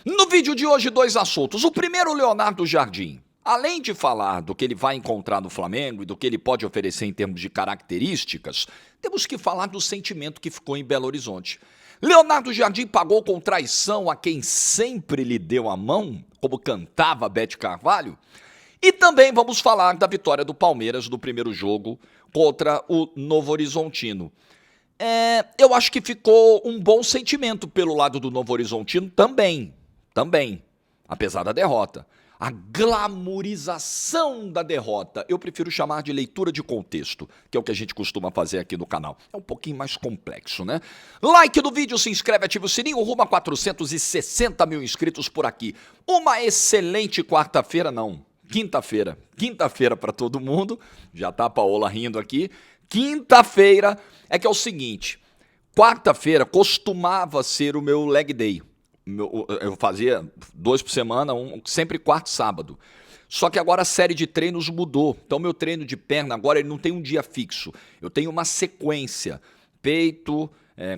No vídeo de hoje, dois assuntos. O primeiro, o Leonardo Jardim. Além de falar do que ele vai encontrar no Flamengo e do que ele pode oferecer em termos de características, temos que falar do sentimento que ficou em Belo Horizonte. Leonardo Jardim pagou com traição a quem sempre lhe deu a mão, como cantava Bete Carvalho. E também vamos falar da vitória do Palmeiras no primeiro jogo contra o Novo Horizontino. Eu acho que ficou um bom sentimento pelo lado do Novo Horizontino também, apesar da derrota. A glamorização da derrota, eu prefiro chamar de leitura de contexto, que é o que a gente costuma fazer aqui no canal. É um pouquinho mais complexo, né? Like no vídeo, se inscreve, ativa o sininho, rumo a 460 mil inscritos por aqui. Uma excelente quarta-feira, não, quinta-feira. Quinta-feira para todo mundo, já tá a Paola rindo aqui. Quinta-feira é que é o seguinte, quarta-feira costumava ser o meu leg day. Eu fazia 2 por semana, sempre quarto e sábado. Só que agora a série de treinos mudou. Então meu treino de perna agora ele não tem um dia fixo. Eu tenho uma sequência. Peito,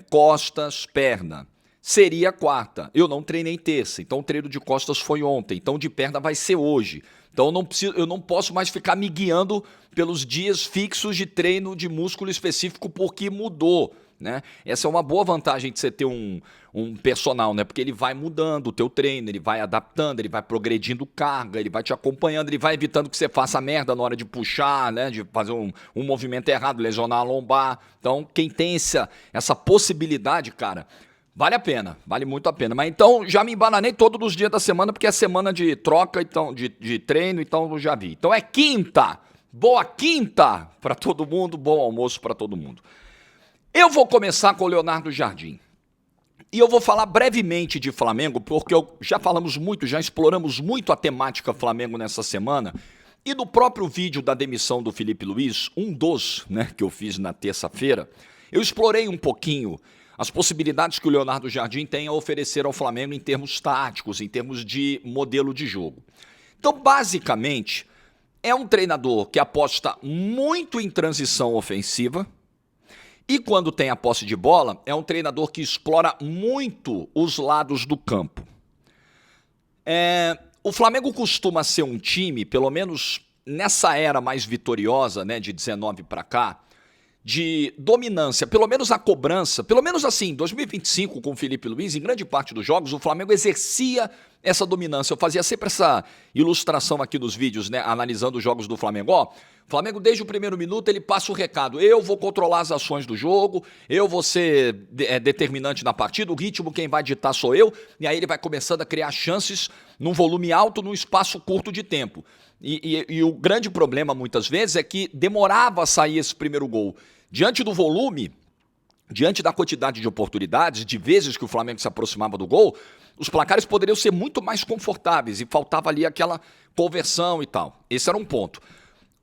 costas, perna. Seria quarta. Eu não treinei terça. Então o treino de costas foi ontem. Então de perna vai ser hoje. Então eu não posso mais ficar me guiando pelos dias fixos de treino de músculo específico porque mudou. Né? Essa é uma boa vantagem de você ter um personal, né? Porque ele vai mudando o teu treino, ele vai adaptando, ele vai progredindo carga, ele vai te acompanhando, ele vai evitando que você faça merda na hora de puxar, né? De fazer um movimento errado, lesionar a lombar. Então, quem tem essa possibilidade, cara, vale a pena, vale muito a pena. Mas então, já me embananei todos os dias da semana, porque é semana de troca, então, de treino, então eu já vi. Então é quinta, boa quinta para todo mundo, bom almoço para todo mundo. Eu vou começar com o Leonardo Jardim. E eu vou falar brevemente de Flamengo, porque já falamos muito, já exploramos muito a temática Flamengo nessa semana. E no próprio vídeo da demissão do Felipe Luiz, né, que eu fiz na terça-feira, eu explorei um pouquinho as possibilidades que o Leonardo Jardim tem a oferecer ao Flamengo em termos táticos, em termos de modelo de jogo. Então, basicamente, é um treinador que aposta muito em transição ofensiva. E quando tem a posse de bola, é um treinador que explora muito os lados do campo. O Flamengo costuma ser um time, pelo menos nessa era mais vitoriosa, né, de 19 para cá, de dominância, pelo menos a cobrança, pelo menos assim, 2025 com o Felipe Luiz, em grande parte dos jogos, o Flamengo exercia essa dominância. Eu fazia sempre essa ilustração aqui nos vídeos, né, analisando os jogos do Flamengo. O Flamengo, desde o primeiro minuto, ele passa o recado. Eu vou controlar as ações do jogo, eu vou ser determinante na partida, o ritmo quem vai ditar sou eu, e aí ele vai começando a criar chances num volume alto, num espaço curto de tempo. E o grande problema, muitas vezes, é que demorava a sair esse primeiro gol. Diante do volume, diante da quantidade de oportunidades, de vezes que o Flamengo se aproximava do gol, os placares poderiam ser muito mais confortáveis e faltava ali aquela conversão e tal. Esse era um ponto.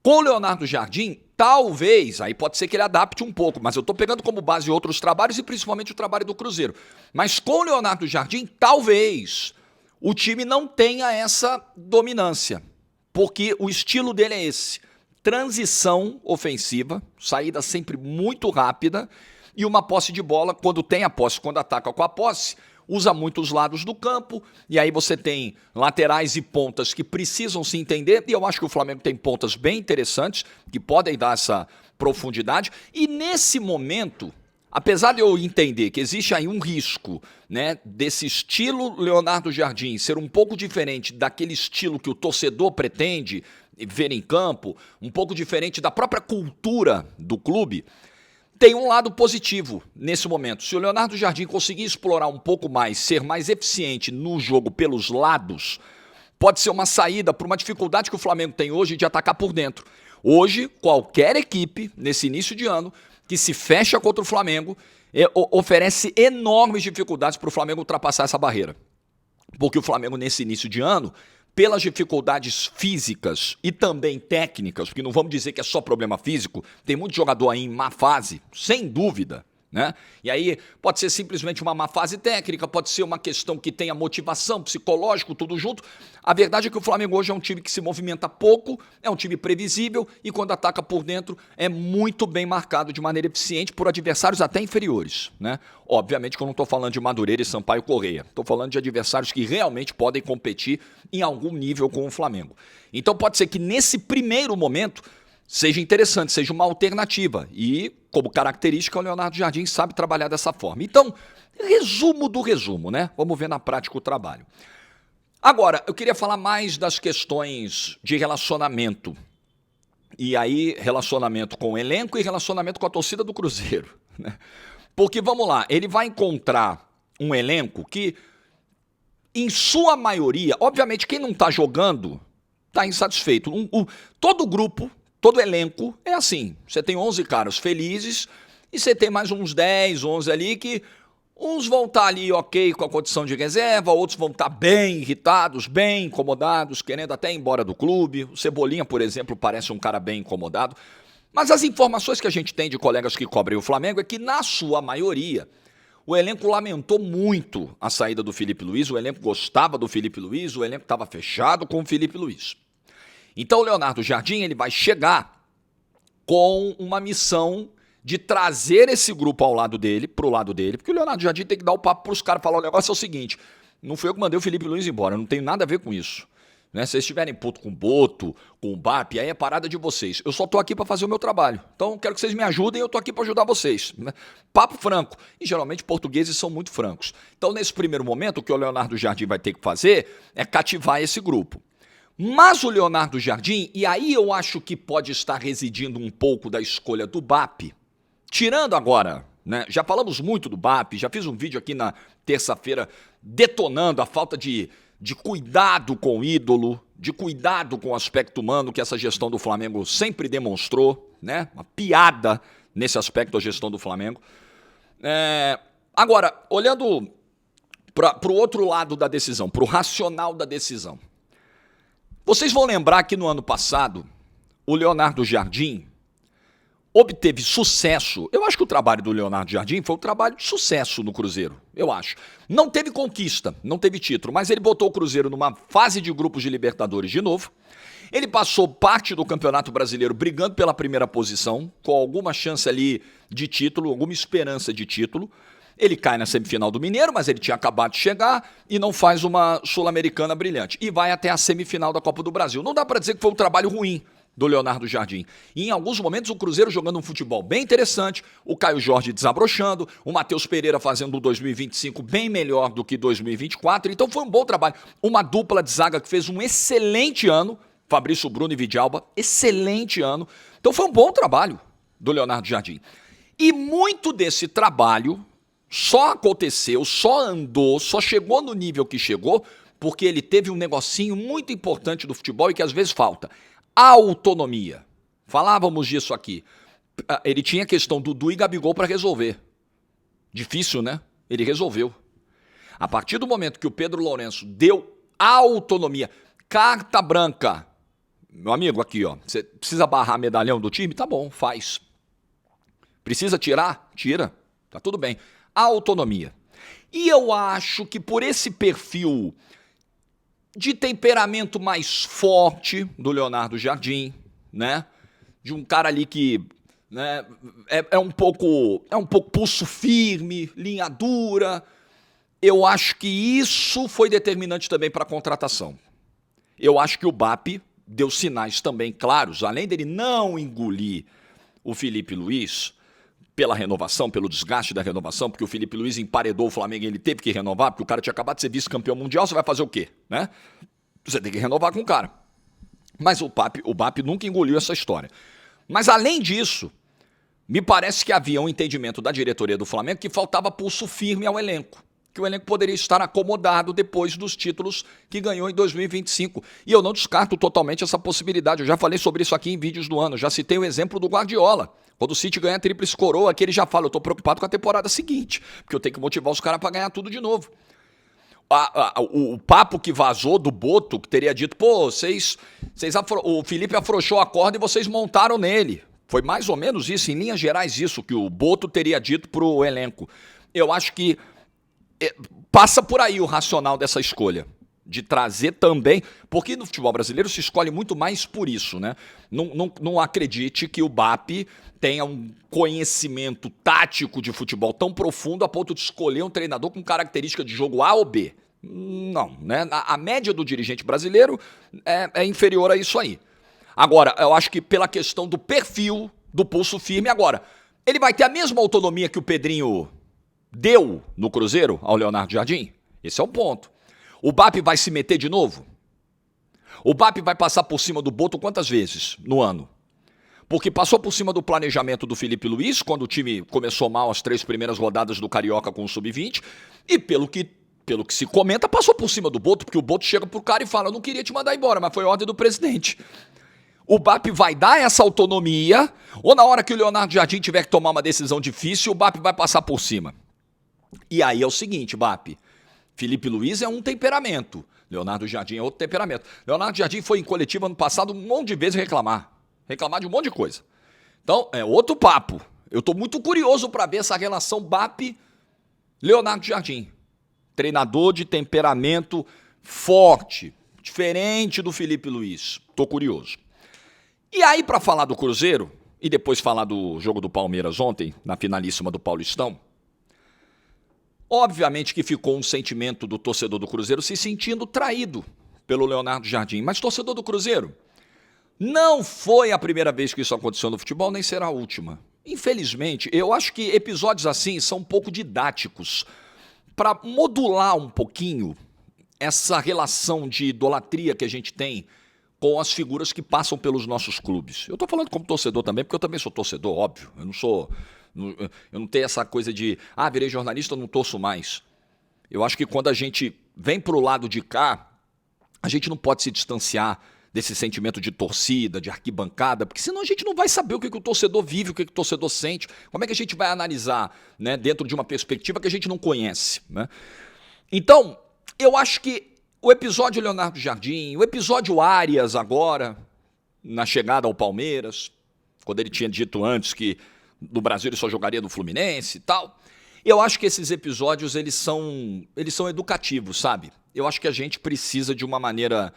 Com o Leonardo Jardim, talvez, aí pode ser que ele adapte um pouco, mas eu estou pegando como base outros trabalhos e principalmente o trabalho do Cruzeiro. Mas com o Leonardo Jardim, talvez o time não tenha essa dominância. Porque o estilo dele é esse, transição ofensiva, saída sempre muito rápida e uma posse de bola, quando tem a posse, quando ataca com a posse, usa muito os lados do campo e aí você tem laterais e pontas que precisam se entender e eu acho que o Flamengo tem pontas bem interessantes que podem dar essa profundidade e nesse momento, apesar de eu entender que existe aí um risco, né, desse estilo Leonardo Jardim ser um pouco diferente daquele estilo que o torcedor pretende ver em campo, um pouco diferente da própria cultura do clube, tem um lado positivo nesse momento. Se o Leonardo Jardim conseguir explorar um pouco mais, ser mais eficiente no jogo pelos lados, pode ser uma saída para uma dificuldade que o Flamengo tem hoje de atacar por dentro. Hoje, qualquer equipe, nesse início de ano, que se fecha contra o Flamengo, oferece enormes dificuldades para o Flamengo ultrapassar essa barreira. Porque o Flamengo, nesse início de ano, pelas dificuldades físicas e também técnicas, porque não vamos dizer que é só problema físico, tem muito jogador aí em má fase, sem dúvida, né? E aí pode ser simplesmente uma má fase técnica, pode ser uma questão que tenha motivação, psicológico, tudo junto. A verdade é que o Flamengo hoje é um time que se movimenta pouco, é um time previsível e quando ataca por dentro é muito bem marcado de maneira eficiente por adversários até inferiores, né? Obviamente que eu não estou falando de Madureira e Sampaio Corrêa, estou falando de adversários que realmente podem competir em algum nível com o Flamengo. Então pode ser que nesse primeiro momento seja interessante, seja uma alternativa. E, como característica, o Leonardo Jardim sabe trabalhar dessa forma. Então, resumo do resumo, né? Vamos ver na prática o trabalho. Agora, eu queria falar mais das questões de relacionamento. E aí, relacionamento com o elenco e relacionamento com a torcida do Cruzeiro, né? Porque, vamos lá, ele vai encontrar um elenco que, em sua maioria, obviamente, quem não está jogando está insatisfeito. Todo grupo, todo elenco é assim. Você tem 11 caras felizes e você tem mais uns 10, 11 ali que uns vão estar ali ok com a condição de reserva, outros vão estar bem irritados, bem incomodados, querendo até ir embora do clube. O Cebolinha, por exemplo, parece um cara bem incomodado. Mas as informações que a gente tem de colegas que cobrem o Flamengo é que, na sua maioria, o elenco lamentou muito a saída do Felipe Luiz, o elenco gostava do Felipe Luiz, o elenco estava fechado com o Felipe Luiz. Então o Leonardo Jardim ele vai chegar com uma missão de trazer esse grupo ao lado dele, pro lado dele, porque o Leonardo Jardim tem que dar o papo pros caras, falar o negócio é o seguinte, não fui eu que mandei o Felipe Luiz embora, não tenho nada a ver com isso. Né? Se vocês estiverem puto com o Boto, com o BAP, aí é parada de vocês. Eu só tô aqui para fazer o meu trabalho. Então quero que vocês me ajudem, eu tô aqui para ajudar vocês. Né? Papo franco. E geralmente portugueses são muito francos. Então nesse primeiro momento, o que o Leonardo Jardim vai ter que fazer é cativar esse grupo. Mas o Leonardo Jardim, e aí eu acho que pode estar residindo um pouco da escolha do BAP, tirando agora, né? Já falamos muito do BAP, já fiz um vídeo aqui na terça-feira detonando a falta de cuidado com o ídolo, de cuidado com o aspecto humano que essa gestão do Flamengo sempre demonstrou, né? Uma piada nesse aspecto da gestão do Flamengo. Agora, olhando para o outro lado da decisão, para o racional da decisão, vocês vão lembrar que no ano passado, o Leonardo Jardim obteve sucesso. Eu acho que o trabalho do Leonardo Jardim foi um trabalho de sucesso no Cruzeiro, eu acho. Não teve conquista, não teve título, mas ele botou o Cruzeiro numa fase de grupos de Libertadores de novo. Ele passou parte do Campeonato Brasileiro brigando pela primeira posição, com alguma chance ali de título, alguma esperança de título. Ele cai na semifinal do Mineiro, mas ele tinha acabado de chegar e não faz uma Sul-Americana brilhante. E vai até a semifinal da Copa do Brasil. Não dá para dizer que foi um trabalho ruim do Leonardo Jardim. E em alguns momentos o Cruzeiro jogando um futebol bem interessante, o Caio Jorge desabrochando, o Matheus Pereira fazendo o 2025 bem melhor do que 2024. Então foi um bom trabalho. Uma dupla de zaga que fez um excelente ano, Fabrício Bruno e Vidalba, excelente ano. Então foi um bom trabalho do Leonardo Jardim. E muito desse trabalho só aconteceu, só andou, só chegou no nível que chegou, porque ele teve um negocinho muito importante do futebol e que às vezes falta. A autonomia. Falávamos disso aqui. Ele tinha a questão do Dudu e Gabigol para resolver. Difícil, né? Ele resolveu. A partir do momento que o Pedro Lourenço deu autonomia, carta branca. Meu amigo, aqui, ó. Você precisa barrar medalhão do time? Tá bom, faz. Precisa tirar? Tira. Tá tudo bem. A autonomia. E eu acho que por esse perfil de temperamento mais forte do Leonardo Jardim, né? De um cara ali que, né, é um pouco pulso firme, linha dura. Eu acho que isso foi determinante também para a contratação. Eu acho que o BAP deu sinais também claros, além dele não engolir o Felipe Luiz pela renovação, pelo desgaste da renovação, porque o Felipe Luiz emparedou o Flamengo e ele teve que renovar, porque o cara tinha acabado de ser vice-campeão mundial, você vai fazer o quê? Né? Você tem que renovar com o cara. Mas o BAP nunca engoliu essa história. Mas além disso, me parece que havia um entendimento da diretoria do Flamengo que faltava pulso firme ao elenco. Que o elenco poderia estar acomodado depois dos títulos que ganhou em 2025. E eu não descarto totalmente essa possibilidade. Eu já falei sobre isso aqui em vídeos do ano. Já citei o exemplo do Guardiola. Quando o City ganha a tríplice coroa, que ele já fala, eu estou preocupado com a temporada seguinte, porque eu tenho que motivar os caras para ganhar tudo de novo. O papo que vazou do Boto, que teria dito, pô, o Felipe afrouxou a corda e vocês montaram nele. Foi mais ou menos isso, em linhas gerais, isso que o Boto teria dito para o elenco. Eu acho que passa por aí o racional dessa escolha. De trazer também, porque no futebol brasileiro se escolhe muito mais por isso, né? Não acredite que o BAP tenha um conhecimento tático de futebol tão profundo a ponto de escolher um treinador com característica de jogo A ou B. Não, né? A média do dirigente brasileiro é inferior a isso aí. Agora, eu acho que pela questão do perfil, do pulso firme, agora, ele vai ter a mesma autonomia que o Pedrinho deu no Cruzeiro ao Leonardo Jardim? Esse é o ponto. O BAP vai se meter de novo? O BAP vai passar por cima do Boto quantas vezes no ano? Porque passou por cima do planejamento do Felipe Luiz, quando o time começou mal as 3 primeiras rodadas do Carioca com o Sub-20, e pelo que se comenta, passou por cima do Boto, porque o Boto chega pro cara e fala, eu não queria te mandar embora, mas foi ordem do presidente. O BAP vai dar essa autonomia, ou na hora que o Leonardo Jardim tiver que tomar uma decisão difícil, o BAP vai passar por cima. E aí é o seguinte, BAP, Felipe Luiz é um temperamento, Leonardo Jardim é outro temperamento. Leonardo Jardim foi em coletiva ano passado um monte de vezes reclamar de um monte de coisa. Então, é outro papo. Eu estou muito curioso para ver essa relação BAP-Leonardo Jardim. Treinador de temperamento forte, diferente do Felipe Luiz. Estou curioso. E aí, para falar do Cruzeiro, e depois falar do jogo do Palmeiras ontem, na finalíssima do Paulistão, obviamente que ficou um sentimento do torcedor do Cruzeiro se sentindo traído pelo Leonardo Jardim. Mas torcedor do Cruzeiro, não foi a primeira vez que isso aconteceu no futebol, nem será a última. Infelizmente, eu acho que episódios assim são um pouco didáticos para modular um pouquinho essa relação de idolatria que a gente tem com as figuras que passam pelos nossos clubes. Eu estou falando como torcedor também, porque eu também sou torcedor, óbvio. Eu não tenho essa coisa de, virei jornalista, eu não torço mais. Eu acho que quando a gente vem pro lado de cá, a gente não pode se distanciar desse sentimento de torcida, de arquibancada, porque senão a gente não vai saber o que o torcedor vive, o que o torcedor sente, como é que a gente vai analisar, né, dentro de uma perspectiva que a gente não conhece, né? Então, eu acho que o episódio Leonardo Jardim, o episódio Arias agora, na chegada ao Palmeiras, quando ele tinha dito antes que no Brasil ele só jogaria no Fluminense e tal, eu acho que esses episódios eles são educativos, sabe? Eu acho que a gente precisa de uma maneira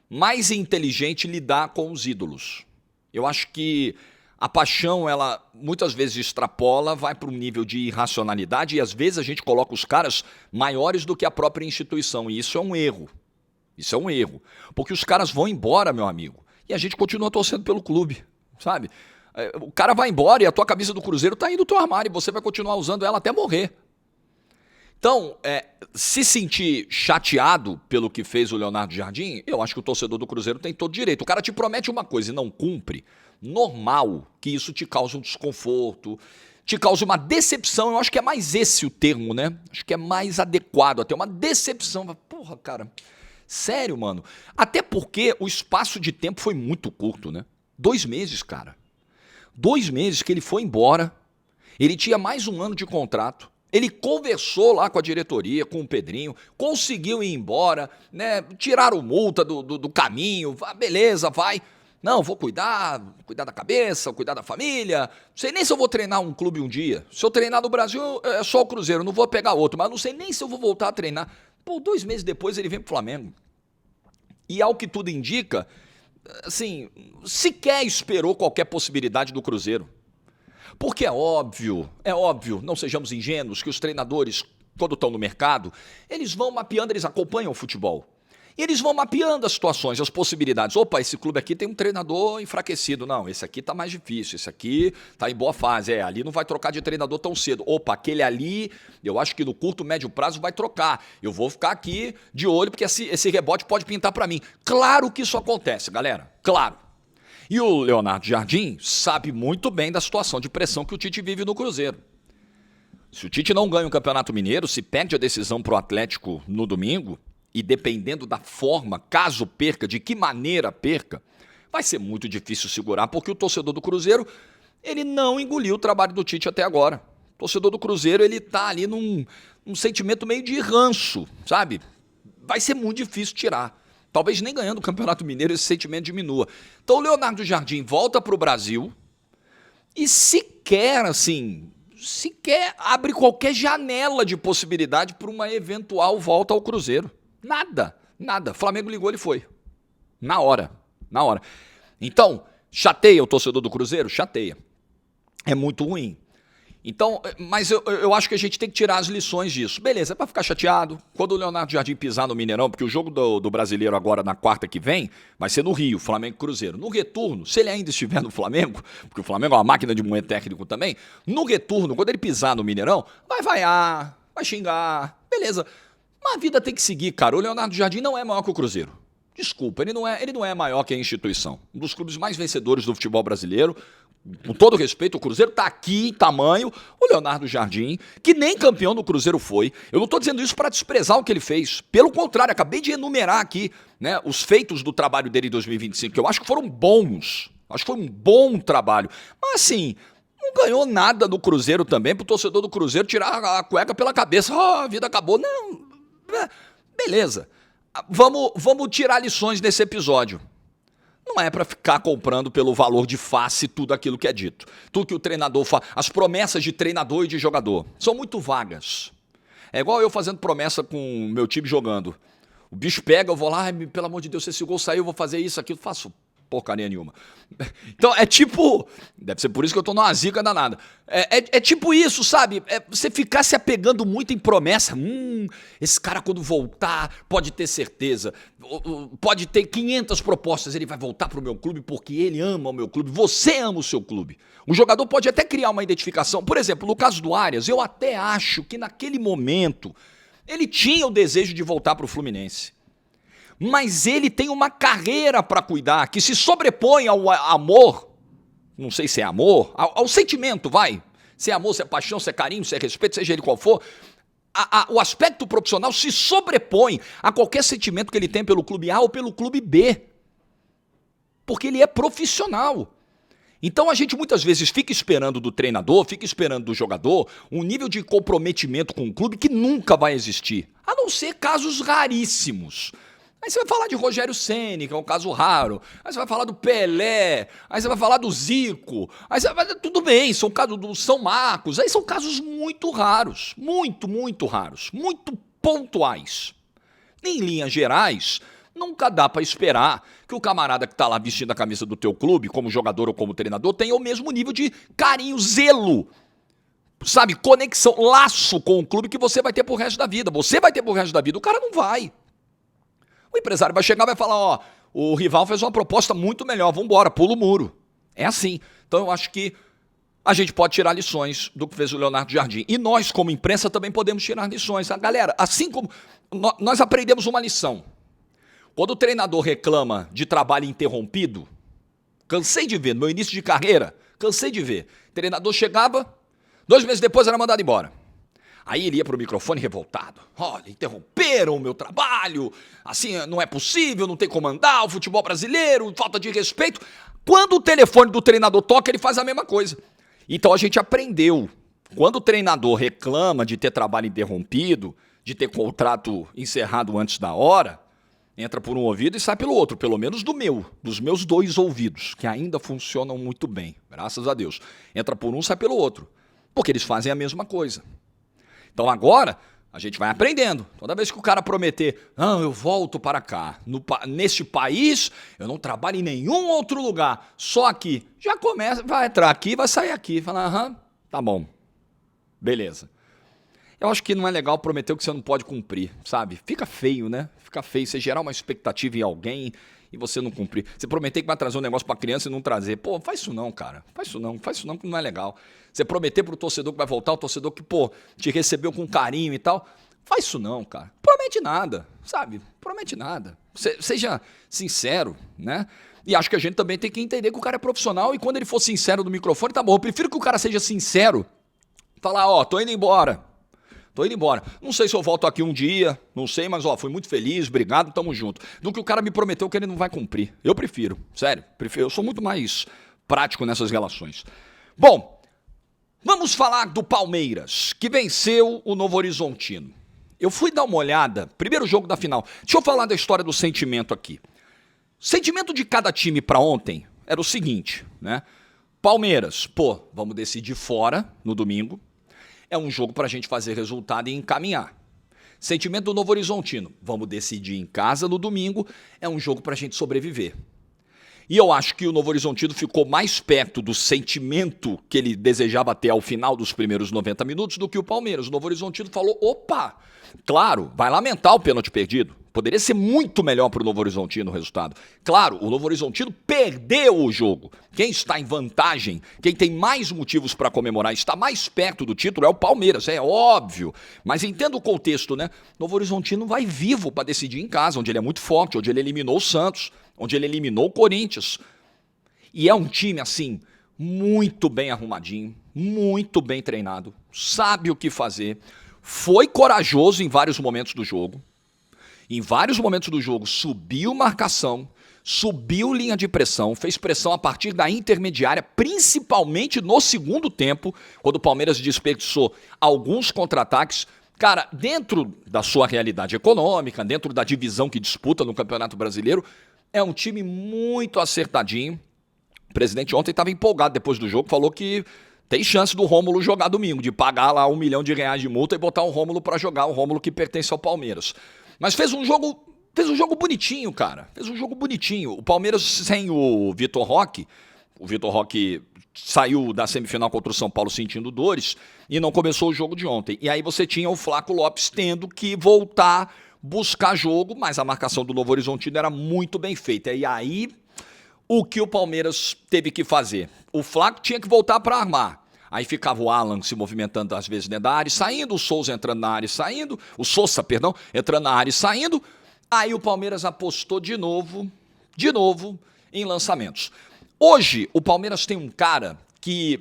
mais inteligente lidar com os ídolos. Eu acho que a paixão, ela muitas vezes extrapola, vai para um nível de irracionalidade e às vezes a gente coloca os caras maiores do que a própria instituição e isso é um erro. Isso é um erro. Porque os caras vão embora, meu amigo, e a gente continua torcendo pelo clube, sabe? O cara vai embora e a tua camisa do Cruzeiro está indo no teu armário e você vai continuar usando ela até morrer. Então, se sentir chateado pelo que fez o Leonardo Jardim, eu acho que o torcedor do Cruzeiro tem todo direito. O cara te promete uma coisa e não cumpre, normal que isso te cause um desconforto, te cause uma decepção. Eu acho que é mais esse o termo, né? Acho que é mais adequado até uma decepção. Porra, cara, sério, mano. Até porque o espaço de tempo foi muito curto, né? 2 meses, cara. 2 meses que ele foi embora, ele tinha mais um ano de contrato, ele conversou lá com a diretoria, com o Pedrinho, conseguiu ir embora, né? Tiraram multa do caminho, beleza, vai. Não, vou cuidar da cabeça, cuidar da família, não sei nem se eu vou treinar um clube um dia. Se eu treinar no Brasil, é só o Cruzeiro, não vou pegar outro, mas não sei nem se eu vou voltar a treinar. Pô, 2 meses depois ele vem pro Flamengo. E ao que tudo indica, assim, sequer esperou qualquer possibilidade do Cruzeiro. Porque é óbvio, não sejamos ingênuos, que os treinadores, quando estão no mercado, eles vão mapeando, eles acompanham o futebol. E eles vão mapeando as situações, as possibilidades. Opa, esse clube aqui tem um treinador enfraquecido. Não, esse aqui tá mais difícil, esse aqui tá em boa fase. Ali não vai trocar de treinador tão cedo. Opa, aquele ali, eu acho que no curto, médio prazo vai trocar. Eu vou ficar aqui de olho, porque esse rebote pode pintar para mim. Claro que isso acontece, galera, claro. E o Leonardo Jardim sabe muito bem da situação de pressão que o Tite vive no Cruzeiro. Se o Tite não ganha o Campeonato Mineiro, se perde a decisão pro Atlético no domingo, e dependendo da forma, caso perca, de que maneira perca, vai ser muito difícil segurar, porque o torcedor do Cruzeiro, ele não engoliu o trabalho do Tite até agora. O torcedor do Cruzeiro, ele tá ali num sentimento meio de ranço, sabe? Vai ser muito difícil tirar. Talvez nem ganhando o Campeonato Mineiro esse sentimento diminua. Então o Leonardo Jardim volta para o Brasil, e sequer, assim, sequer abre qualquer janela de possibilidade para uma eventual volta ao Cruzeiro. Nada, nada. Flamengo ligou, ele foi. Na hora, na hora. Então, chateia o torcedor do Cruzeiro? Chateia. É muito ruim. Então, mas eu acho que a gente tem que tirar as lições disso. Beleza, é pra ficar chateado. Quando o Leonardo Jardim pisar no Mineirão, porque o jogo do Brasileiro agora na quarta que vem, vai ser no Rio, Flamengo e Cruzeiro. No retorno, se ele ainda estiver no Flamengo, porque o Flamengo é uma máquina de moer técnico também, no retorno, quando ele pisar no Mineirão, vai vaiar, vai xingar, beleza. Mas a vida tem que seguir, cara. O Leonardo Jardim não é maior que o Cruzeiro. Desculpa, ele não é maior que a instituição. Um dos clubes mais vencedores do futebol brasileiro. Com todo respeito, o Cruzeiro está aqui em tamanho. O Leonardo Jardim, que nem campeão do Cruzeiro foi. Eu não estou dizendo isso para desprezar o que ele fez. Pelo contrário, acabei de enumerar aqui, né, os feitos do trabalho dele em 2025, que eu acho que foram bons. Acho que foi um bom trabalho. Mas assim, não ganhou nada do Cruzeiro também, para o torcedor do Cruzeiro tirar a cueca pela cabeça. A vida acabou. Não, beleza. Vamos tirar lições desse episódio. Não é para ficar comprando pelo valor de face tudo aquilo que é dito. Tudo que o treinador faz. As promessas de treinador e de jogador são muito vagas. É igual eu fazendo promessa com o meu time jogando. O bicho pega, eu vou lá, pelo amor de Deus, se esse gol sair, eu vou fazer isso, aquilo. Faço porcaria nenhuma. Então é tipo... Deve ser por isso que eu tô numa zica danada. É tipo isso, sabe? Você ficar se apegando muito em promessa. Esse cara quando voltar, pode ter certeza. Pode ter 500 propostas. Ele vai voltar pro meu clube porque ele ama o meu clube. Você ama o seu clube. O jogador pode até criar uma identificação. Por exemplo, no caso do Arias, eu até acho que naquele momento ele tinha o desejo de voltar pro Fluminense. Mas ele tem uma carreira para cuidar que se sobrepõe ao amor, não sei se é amor, ao sentimento, vai. Se é amor, se é paixão, se é carinho, se é respeito, seja ele qual for. O aspecto profissional se sobrepõe a qualquer sentimento que ele tem pelo clube A ou pelo clube B. Porque ele é profissional. Então a gente muitas vezes fica esperando do treinador, fica esperando do jogador um nível de comprometimento com o clube que nunca vai existir. A não ser casos raríssimos. Aí você vai falar de Rogério Ceni, que é um caso raro. Aí você vai falar do Pelé. Aí você vai falar do Zico. Aí você vai... Tudo bem, são casos do São Marcos. Aí são casos muito raros. Muito, muito raros. Muito pontuais. Em linhas gerais, nunca dá para esperar que o camarada que está lá vestindo a camisa do teu clube, como jogador ou como treinador, tenha o mesmo nível de carinho, zelo, sabe, conexão, laço com o clube que você vai ter pro resto da vida. Você vai ter pro resto da vida. O cara não vai. O empresário vai chegar e vai falar, ó, o rival fez uma proposta muito melhor, vambora, pula o muro. É assim. Então eu acho que a gente pode tirar lições do que fez o Leonardo Jardim. E nós, como imprensa, também podemos tirar lições. Galera, assim como nós aprendemos uma lição. Quando o treinador reclama de trabalho interrompido, cansei de ver, no meu início de carreira, cansei de ver. O treinador chegava, 2 meses depois era mandado embora. Aí ele ia pro microfone revoltado. Olha, interromperam o meu trabalho, assim não é possível, não tem como andar, o futebol brasileiro, falta de respeito. Quando o telefone do treinador toca, ele faz a mesma coisa. Então a gente aprendeu. Quando o treinador reclama de ter trabalho interrompido, de ter contrato encerrado antes da hora, entra por um ouvido e sai pelo outro, pelo menos dos meus 2 ouvidos, que ainda funcionam muito bem, graças a Deus. Entra por um, sai pelo outro, porque eles fazem a mesma coisa. Então agora a gente vai aprendendo. Toda vez que o cara prometer, não, eu volto para cá, neste país, eu não trabalho em nenhum outro lugar, só aqui. Já começa, vai entrar aqui, vai sair aqui. Fala, aham, tá bom, beleza. Eu acho que não é legal prometer o que você não pode cumprir, sabe? Fica feio, né? Fica feio você gerar uma expectativa em alguém e você não cumprir. Você prometer que vai trazer um negócio pra criança e não trazer. Pô, faz isso não, cara. Faz isso não, que não é legal. Você prometer pro torcedor que vai voltar, o torcedor que, pô, te recebeu com carinho e tal. Faz isso não, cara. Promete nada, sabe? Promete nada. Seja sincero, né? E acho que a gente também tem que entender que o cara é profissional e quando ele for sincero no microfone, tá bom. Eu prefiro que o cara seja sincero. Falar, ó, tô indo embora. Não sei se eu volto aqui um dia, não sei, mas ó, fui muito feliz, obrigado, tamo junto. Do que o cara me prometeu que ele não vai cumprir. Eu prefiro, sério, eu sou muito mais prático nessas relações. Bom, vamos falar do Palmeiras, que venceu o Novo Horizontino. Eu fui dar uma olhada, primeiro jogo da final. Deixa eu falar da história do sentimento aqui. O sentimento de cada time para ontem era o seguinte, né? Palmeiras, pô, vamos decidir fora no domingo. É um jogo pra gente fazer resultado e encaminhar. Sentimento do Novo Horizontino, vamos decidir em casa no domingo. É um jogo pra gente sobreviver. E eu acho que o Novo Horizontino ficou mais perto do sentimento que ele desejava ter ao final dos primeiros 90 minutos do que o Palmeiras. O Novo Horizontino falou, opa, claro, vai lamentar o pênalti perdido. Poderia ser muito melhor para o Novo Horizontino o resultado. Claro, o Novo Horizontino perdeu o jogo. Quem está em vantagem, quem tem mais motivos para comemorar, está mais perto do título é o Palmeiras, é óbvio. Mas entenda o contexto, né? Novo Horizontino vai vivo para decidir em casa, onde ele é muito forte, onde ele eliminou o Santos, onde ele eliminou o Corinthians. E é um time, assim, muito bem arrumadinho, muito bem treinado, sabe o que fazer, foi corajoso em vários momentos do jogo. Em vários momentos do jogo, subiu marcação, subiu linha de pressão, fez pressão a partir da intermediária, principalmente no segundo tempo, quando o Palmeiras desperdiçou alguns contra-ataques. Cara, dentro da sua realidade econômica, dentro da divisão que disputa no Campeonato Brasileiro, é um time muito acertadinho. O presidente ontem estava empolgado depois do jogo, falou que tem chance do Rômulo jogar domingo, de pagar lá R$1 milhão de multa e botar o Rômulo para jogar, o Rômulo que pertence ao Palmeiras. Mas fez um jogo bonitinho, cara. Fez um jogo bonitinho. O Palmeiras sem o Vitor Roque saiu da semifinal contra o São Paulo sentindo dores e não começou o jogo de ontem. E aí você tinha o Flaco Lopes tendo que voltar, buscar jogo, mas a marcação do Novo Horizontino era muito bem feita. E aí, o que o Palmeiras teve que fazer? O Flaco tinha que voltar para armar. Aí ficava o Alan se movimentando às vezes dentro da área e saindo, o Souza entrando na área e saindo, o Sousa, perdão, entrando na área e saindo. Aí o Palmeiras apostou de novo em lançamentos. Hoje, o Palmeiras tem um cara que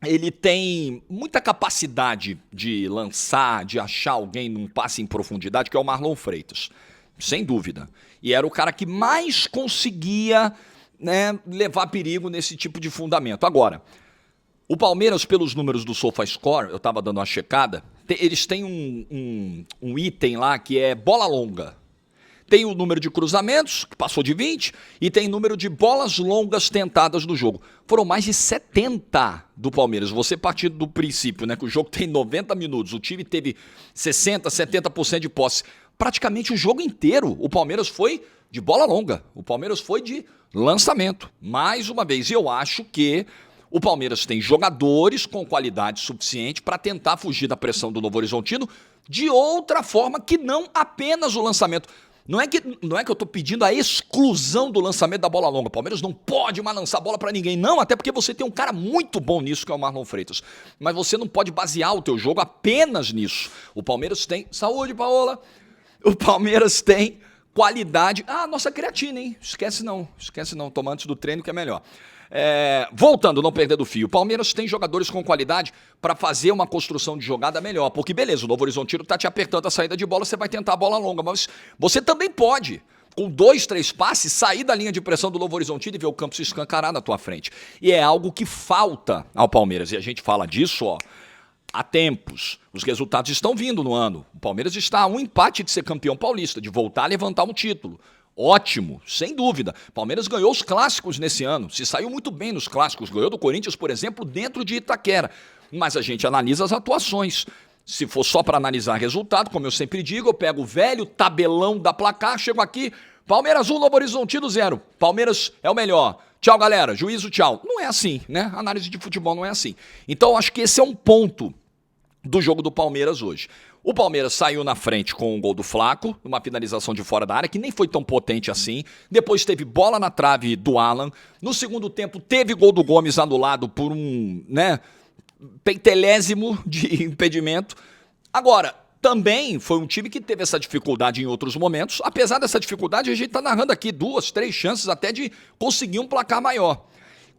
ele tem muita capacidade de lançar, de achar alguém num passe em profundidade, que é o Marlon Freitas, sem dúvida. E era o cara que mais conseguia, né, levar perigo nesse tipo de fundamento. Agora, o Palmeiras, pelos números do SofaScore, eu estava dando uma checada, eles têm um item lá que é bola longa. Tem o número de cruzamentos, que passou de 20, e tem o número de bolas longas tentadas no jogo. Foram mais de 70 do Palmeiras. Você partindo do princípio, né, que o jogo tem 90 minutos, o time teve 60%, 70% de posse. Praticamente o jogo inteiro, o Palmeiras foi de bola longa. O Palmeiras foi de lançamento. Mais uma vez, eu acho que o Palmeiras tem jogadores com qualidade suficiente para tentar fugir da pressão do Novo Horizontino de outra forma que não apenas o lançamento. Não é que eu estou pedindo a exclusão do lançamento da bola longa. O Palmeiras não pode mais lançar bola para ninguém. Não, até porque você tem um cara muito bom nisso, que é o Marlon Freitas. Mas você não pode basear o teu jogo apenas nisso. O Palmeiras tem... Saúde, Paola! O Palmeiras tem qualidade... Ah, nossa creatina, hein? Esquece não. Toma antes do treino que é melhor. Voltando, não perder do fio, o Palmeiras tem jogadores com qualidade para fazer uma construção de jogada melhor, porque beleza, o Novo Horizontino tá te apertando a saída de bola, você vai tentar a bola longa, mas você também pode, com 2, 3 passes, sair da linha de pressão do Novo Horizontino e ver o campo se escancarar na tua frente. E é algo que falta ao Palmeiras, e a gente fala disso, ó, há tempos. Os resultados estão vindo no ano. O Palmeiras está a um empate de ser campeão paulista, de voltar a levantar um título. Ótimo, sem dúvida. Palmeiras ganhou os clássicos nesse ano, se saiu muito bem nos clássicos, ganhou do Corinthians, por exemplo, dentro de Itaquera. Mas a gente analisa as atuações. Se for só para analisar resultado, como eu sempre digo, eu pego o velho tabelão da placar, chego aqui, Palmeiras 1, Novo Horizontino 0. Palmeiras é o melhor. Tchau, galera. Juízo, tchau. Não é assim, né? Análise de futebol não é assim. Então, eu acho que esse é um ponto do jogo do Palmeiras hoje. O Palmeiras saiu na frente com um gol do Flaco, uma finalização de fora da área, que nem foi tão potente assim. Depois teve bola na trave do Alan. No segundo tempo teve gol do Gomes anulado por um, né, pentelésimo de impedimento. Agora, também foi um time que teve essa dificuldade em outros momentos. Apesar dessa dificuldade, a gente está narrando aqui 2, 3 chances até de conseguir um placar maior.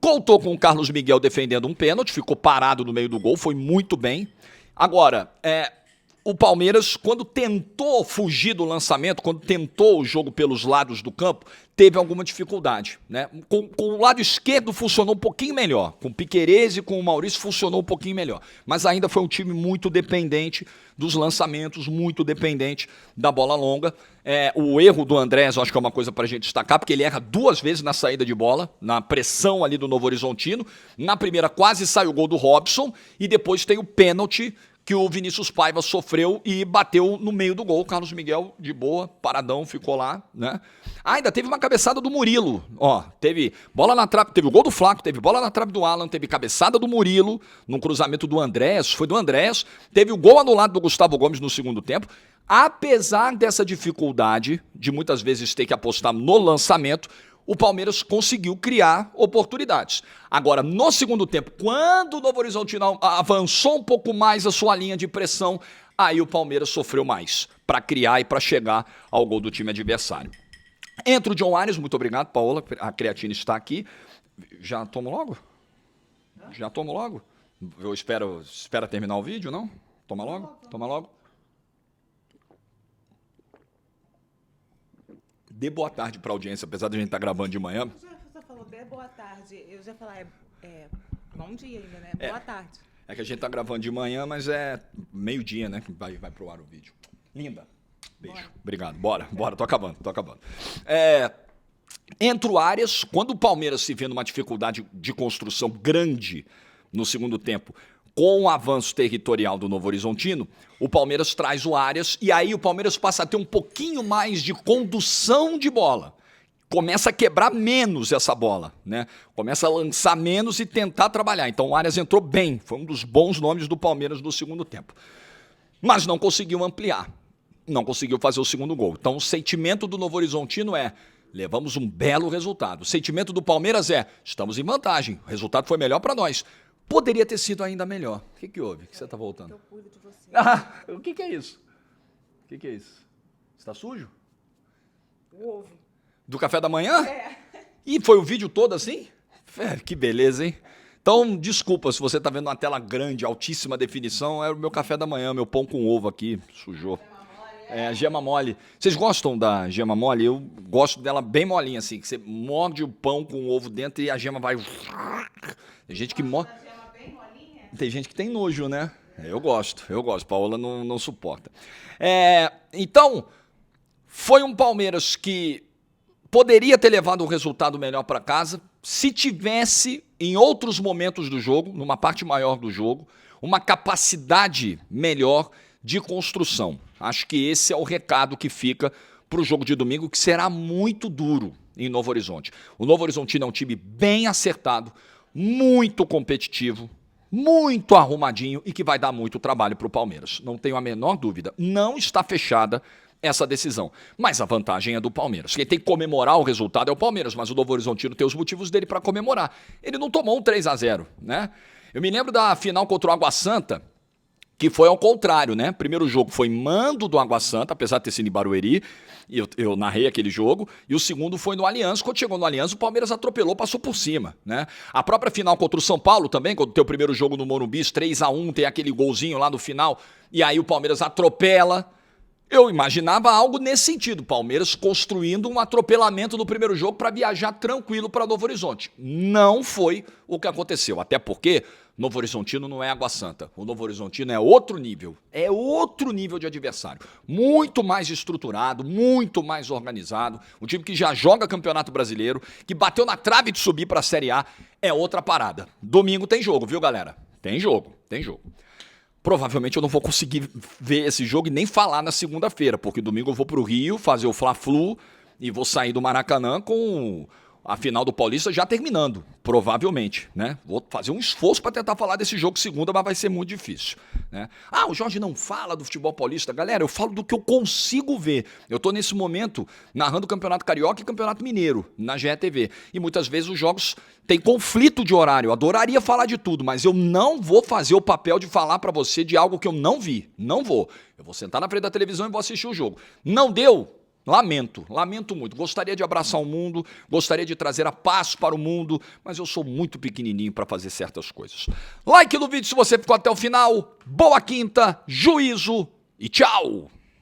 Contou com o Carlos Miguel defendendo um pênalti, ficou parado no meio do gol, foi muito bem. Agora, o Palmeiras, quando tentou fugir do lançamento, quando tentou o jogo pelos lados do campo, teve alguma dificuldade, né? Com o lado esquerdo funcionou um pouquinho melhor, com o Piquerez e com o Maurício funcionou um pouquinho melhor, mas ainda foi um time muito dependente dos lançamentos, muito dependente da bola longa. O erro do Andrés, eu acho que é uma coisa para a gente destacar, porque ele erra 2 vezes na saída de bola, na pressão ali do Novo Horizontino. Na primeira quase sai o gol do Robson e depois tem o pênalti que o Vinícius Paiva sofreu e bateu no meio do gol. O Carlos Miguel, de boa, paradão, ficou lá, né? Ainda teve uma cabeçada do Murilo, ó, teve bola na trave, teve o gol do Flaco, teve bola na trave do Alan, teve cabeçada do Murilo, no cruzamento do Andrés, foi do Andrés, teve o gol anulado do Gustavo Gomes no segundo tempo. Apesar dessa dificuldade de muitas vezes ter que apostar no lançamento, o Palmeiras conseguiu criar oportunidades. Agora, no segundo tempo, quando o Novo Horizontino avançou um pouco mais a sua linha de pressão, aí o Palmeiras sofreu mais para criar e para chegar ao gol do time adversário. Entra o John Arias, muito obrigado, Paola, a creatina está aqui. Já tomo logo? Já tomo logo? Eu espero terminar o vídeo, não? Toma logo? Toma logo. Dê boa tarde para a audiência, apesar de a gente estar gravando de manhã. Você falou dê boa tarde, eu já falar bom dia ainda, né? Boa tarde. É que a gente está gravando de manhã, mas é meio-dia, né, que vai pro ar o vídeo. Linda. Beijo. Bora. Obrigado. Bora, tô acabando. Entra o Arias, quando o Palmeiras se vê numa dificuldade de construção grande no segundo tempo, com o avanço territorial do Novo Horizontino, o Palmeiras traz o Arias e aí o Palmeiras passa a ter um pouquinho mais de condução de bola. Começa a quebrar menos essa bola, né? Começa a lançar menos e tentar trabalhar. Então o Arias entrou bem, foi um dos bons nomes do Palmeiras no segundo tempo. Mas não conseguiu ampliar, não conseguiu fazer o segundo gol. Então o sentimento do Novo Horizontino é: levamos um belo resultado. O sentimento do Palmeiras é: estamos em vantagem, o resultado foi melhor para nós. Poderia ter sido ainda melhor. O que houve? Que você está voltando? Eu cuido de você. O que é isso? O que é isso? Está sujo? O ovo. Do café da manhã? É. E foi o vídeo todo assim? Que beleza, hein? Então, desculpa se você está vendo uma tela grande, altíssima definição, é o meu café da manhã, meu pão com ovo aqui, sujou. A gema mole. Vocês gostam da gema mole? Eu gosto dela bem molinha, assim, que você morde o pão com o ovo dentro e a gema vai... Tem gente que morde... Tem gente que tem nojo, né? Eu gosto. Paola não suporta. Então, foi um Palmeiras que poderia ter levado um resultado melhor para casa se tivesse, em outros momentos do jogo, numa parte maior do jogo, uma capacidade melhor de construção. Acho que esse é o recado que fica para o jogo de domingo, que será muito duro em Novo Horizonte. O Novo Horizontino é um time bem acertado, muito competitivo, muito arrumadinho e que vai dar muito trabalho para o Palmeiras. Não tenho a menor dúvida. Não está fechada essa decisão. Mas a vantagem é do Palmeiras. Quem tem que comemorar o resultado é o Palmeiras, mas o Novo Horizontino tem os motivos dele para comemorar. Ele não tomou um 3-0, né? Eu me lembro da final contra o Água Santa, que foi ao contrário, né? Primeiro jogo foi mando do Água Santa, apesar de ter sido em Barueri, e eu narrei aquele jogo, e o segundo foi no Allianz. Quando chegou no Allianz, o Palmeiras atropelou, passou por cima, né? A própria final contra o São Paulo também, quando tem o primeiro jogo no Morumbi, 3-1, tem aquele golzinho lá no final, e aí o Palmeiras atropela. Eu imaginava algo nesse sentido, Palmeiras construindo um atropelamento no primeiro jogo para viajar tranquilo para Novo Horizonte. Não foi o que aconteceu, até porque Novo Horizontino não é Água Santa. O Novo Horizontino é outro nível de adversário. Muito mais estruturado, muito mais organizado. Um time que já joga Campeonato Brasileiro, que bateu na trave de subir para a Série A, é outra parada. Domingo tem jogo, viu, galera? Tem jogo. Provavelmente eu não vou conseguir ver esse jogo e nem falar na segunda-feira, porque domingo eu vou para o Rio fazer o Fla-Flu e vou sair do Maracanã com a final do Paulista já terminando, provavelmente, né? Vou fazer um esforço para tentar falar desse jogo segunda, mas vai ser muito difícil, né? O Jorge não fala do futebol paulista. Galera, eu falo do que eu consigo ver. Eu estou nesse momento narrando o Campeonato Carioca e Campeonato Mineiro na GETV. E muitas vezes os jogos têm conflito de horário. Eu adoraria falar de tudo, mas eu não vou fazer o papel de falar para você de algo que eu não vi. Não vou. Eu vou sentar na frente da televisão e vou assistir o jogo. Não deu? Lamento muito. Gostaria de abraçar o mundo, gostaria de trazer a paz para o mundo, mas eu sou muito pequenininho para fazer certas coisas. Like no vídeo se você ficou até o final. Boa quinta, juízo e tchau!